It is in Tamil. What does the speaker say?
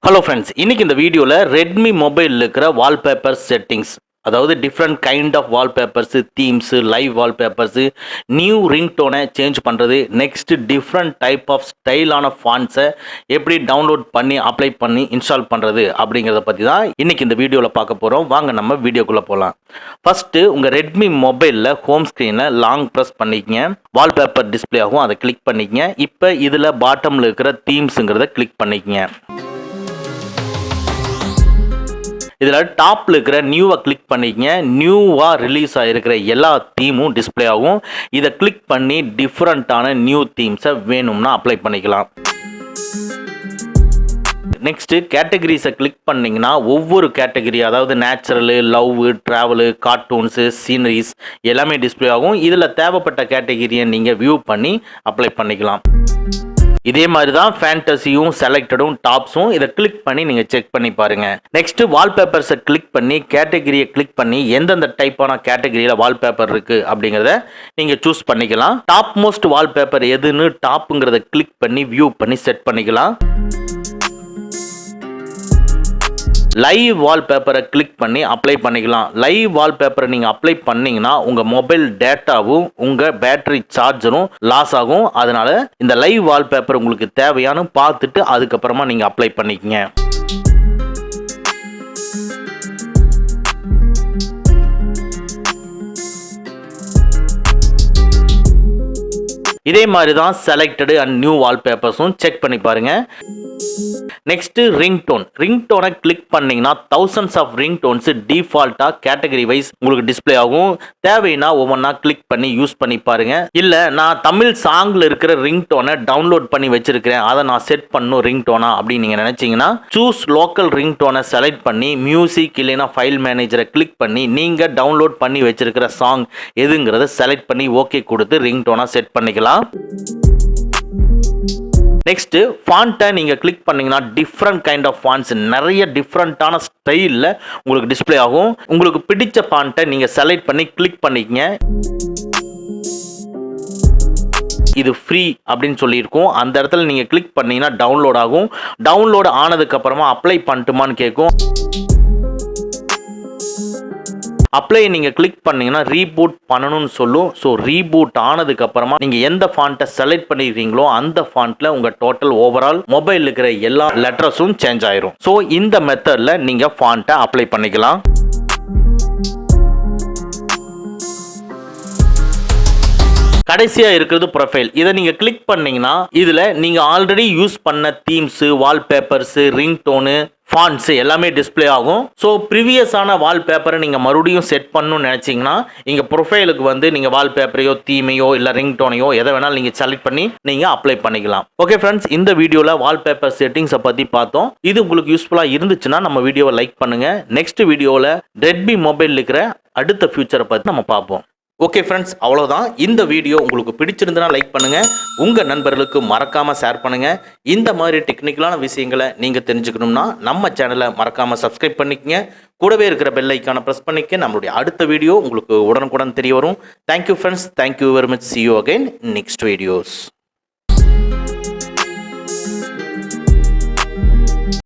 ஹலோ ஃப்ரெண்ட்ஸ், இன்னைக்கு இந்த வீடியோவில் ரெட்மி மொபைலில் இருக்கிற வால்பேப்பர் செட்டிங்ஸ், அதாவது different kind of wallpapers, themes, live wallpapers, new ரிங்டோனை சேஞ்ச் பண்ணுறது, நெக்ஸ்ட்டு டிஃப்ரெண்ட் டைப் ஆஃப் ஸ்டைலான ஃபாண்ட்ஸை எப்படி டவுன்லோட் பண்ணி அப்ளை பண்ணி இன்ஸ்டால் பண்ணுறது அப்படிங்கிறத பற்றி தான் இன்றைக்கி இந்த வீடியோவில் பார்க்க போகிறோம். வாங்க நம்ம வீடியோக்குள்ளே போகலாம். ஃபஸ்ட்டு உங்கள் ரெட்மி மொபைலில் ஹோம் ஸ்க்ரீனில் லாங் ப்ரெஸ் பண்ணிக்கங்க. வால்பேப்பர் டிஸ்பிளே ஆகும், அதை கிளிக் பண்ணிக்கங்க. இப்போ இதில் பாட்டமில் இருக்கிற தீம்ஸுங்கிறத கிளிக் பண்ணிக்கங்க. இதில் டாப்பில் இருக்கிற நியூவை கிளிக் பண்ணிக்கங்க. நியூவாக ரிலீஸ் ஆகிருக்கிற எல்லா தீமும் டிஸ்பிளே ஆகும். இதை கிளிக் பண்ணி டிஃப்ரெண்ட்டான நியூ தீம்ஸை வேணும்னா அப்ளை பண்ணிக்கலாம். நெக்ஸ்ட்டு கேட்டகரிஸை கிளிக் பண்ணிங்கன்னா ஒவ்வொரு கேட்டகரி, அதாவது natural, love, travel, cartoons, sceneries எல்லாமே டிஸ்பிளே ஆகும். இதில் தேவைப்பட்ட கேட்டகரியை நீங்கள் வியூ பண்ணி அப்ளை பண்ணிக்கலாம். இதே மாதிரி தான் ஃபேண்டசியும் செலக்டடும் டாப்ஸும். இதை கிளிக் பண்ணி நீங்கள் செக் பண்ணி பாருங்கள். நெக்ஸ்ட்டு வால்பேப்பர்ஸை கிளிக் பண்ணி கேட்டகரியை கிளிக் பண்ணி எந்தெந்த டைப்பான கேட்டகரியில் வால்பேப்பர் இருக்குது அப்படிங்கிறத நீங்கள் சூஸ் பண்ணிக்கலாம். டாப் மோஸ்ட் வால்பேப்பர் எதுன்னு டாப்புங்கிறத கிளிக் பண்ணி வியூ பண்ணி செட் பண்ணிக்கலாம். லைவ் வால்பேப்பரை கிளிக் பண்ணி அப்ளை பண்ணிக்கலாம். லைவ் வால்பேப்பரை நீங்கள் அப்ளை பண்ணிங்கன்னா உங்கள் மொபைல் டேட்டாவும் உங்கள் பேட்டரி சார்ஜரும் லாஸ் ஆகும். அதனால் இந்த லைவ் வால்பேப்பர் உங்களுக்கு தேவையான பார்த்துட்டு அதுக்கப்புறமா நீங்கள் அப்ளை பண்ணிக்கங்க. இதே மாதிரி தான் செலக்டடு அண்ட் நியூ வால்பேப்பர்ஸும் செக் பண்ணி பாருங்கள். நெக்ஸ்ட்டு ரிங்டோனை கிளிக் பண்ணிங்கன்னா தௌசண்ட்ஸ் ஆஃப் ரிங்டோன்ஸ் டிஃபால்ட்டாக கேட்டகரி வைஸ் உங்களுக்கு டிஸ்பிளே ஆகும். தேவைன்னா ஒவ்வொன்றா கிளிக் பண்ணி யூஸ் பண்ணி பாருங்க. இல்லை நான் தமிழ் சாங்கில் இருக்கிற ரிங்டோனை டவுன்லோட் பண்ணி வச்சிருக்கிறேன், அதை நான் செட் பண்ணும் ரிங்டோனா அப்படின்னு நீங்கள் நினச்சிங்கன்னா சூஸ் லோக்கல் ரிங்டோனை செலக்ட் பண்ணி மியூசிக் இல்லைன்னா ஃபைல் மேனேஜரை கிளிக் பண்ணி நீங்கள் டவுன்லோட் பண்ணி வச்சிருக்கிற சாங் எதுங்கிறத செலக்ட் பண்ணி ஓகே கொடுத்து ரிங்டோனா செட் பண்ணிக்கலாம். நெக்ஸ்ட்டு ஃபாண்ட்டை நீங்கள் கிளிக் பண்ணிங்கன்னா டிஃப்ரெண்ட் கைண்ட் ஆஃப் ஃபாண்ட்ஸ், நிறைய டிஃப்ரெண்ட்டான ஸ்டைலில் உங்களுக்கு டிஸ்பிளே ஆகும். உங்களுக்கு பிடிச்ச ஃபாண்ட்டை நீங்கள் செலக்ட் பண்ணி கிளிக் பண்ணிக்கங்க. இது ஃப்ரீ அப்படின்னு சொல்லியிருக்கோம். அந்த இடத்துல நீங்கள் கிளிக் பண்ணிங்கன்னா டவுன்லோட் ஆகும். டவுன்லோட் ஆனதுக்கப்புறமா அப்ளை பண்ணட்டுமான்னு கேட்கும். அப்ளை நீங்கள் கிளிக் பண்ணிங்கன்னா ரீபூட் பண்ணணும்னு சொல்லும். ஸோ ரீபூட் ஆனதுக்கப்புறமா நீங்கள் எந்த ஃபாண்ட்டை செலக்ட் பண்ணிடுறீங்களோ அந்த ஃபாண்ட்டில் உங்கள் டோட்டல் ஓவரால் மொபைல் இருக்கிற எல்லா லெட்டர்ஸும் சேஞ்ச் ஆயிரும். ஸோ இந்த மெத்தடில் நீங்கள் ஃபாண்ட்டை அப்ளை பண்ணிக்கலாம். கடைசியாக இருக்கிறது ப்ரொஃபைல். இதை நீங்கள் கிளிக் பண்ணிங்கன்னா இதில் நீங்கள் ஆல்ரெடி யூஸ் பண்ண தீம்ஸு, வால்பேப்பர்ஸு, ரிங்டோனு, ஃபாண்ட்ஸ் எல்லாமே டிஸ்பிளே ஆகும். ஸோ ப்ரீவியஸான வால்பேப்பரை நீங்கள் மறுபடியும் செட் பண்ணணும்னு நினச்சிங்கன்னா இங்கே ப்ரொஃபைலுக்கு வந்து நீங்கள் வால்பேப்பரையோ தீமையோ இல்லை ரிங்டோனையோ எதை வேணாலும் நீங்கள் செலக்ட் பண்ணி நீங்கள் அப்ளை பண்ணிக்கலாம். ஓகே ஃப்ரெண்ட்ஸ், இந்த வீடியோவில் வால்பேப்பர் செட்டிங்ஸை பற்றி பார்த்தோம். இது உங்களுக்கு யூஸ்ஃபுல்லாக இருந்துச்சுன்னா நம்ம வீடியோவை லைக் பண்ணுங்கள். நெக்ஸ்ட் வீடியோவில் ரெட்மி மொபைல் இருக்கிற அடுத்த ஃபியூச்சரை பற்றி நம்ம பார்ப்போம். ஓகே ஃப்ரெண்ட்ஸ், அவ்வளோதான். இந்த வீடியோ உங்களுக்கு பிடிச்சிருந்துன்னா லைக் பண்ணுங்கள், உங்கள் நண்பர்களுக்கு மறக்காமல் ஷேர் பண்ணுங்கள். இந்த மாதிரி டெக்னிக்கலான விஷயங்களை நீங்கள் தெரிஞ்சுக்கணும்னா நம்ம சேனலை மறக்காமல் சப்ஸ்கிரைப் பண்ணிக்கங்க. கூடவே இருக்கிற பெல் ஐக்கானை ப்ரெஸ் பண்ணிக்க. நம்மளுடைய அடுத்த வீடியோ உங்களுக்கு உடனுக்குடன் தெரிய வரும். Thank you friends, thank you very much. see you again next videos.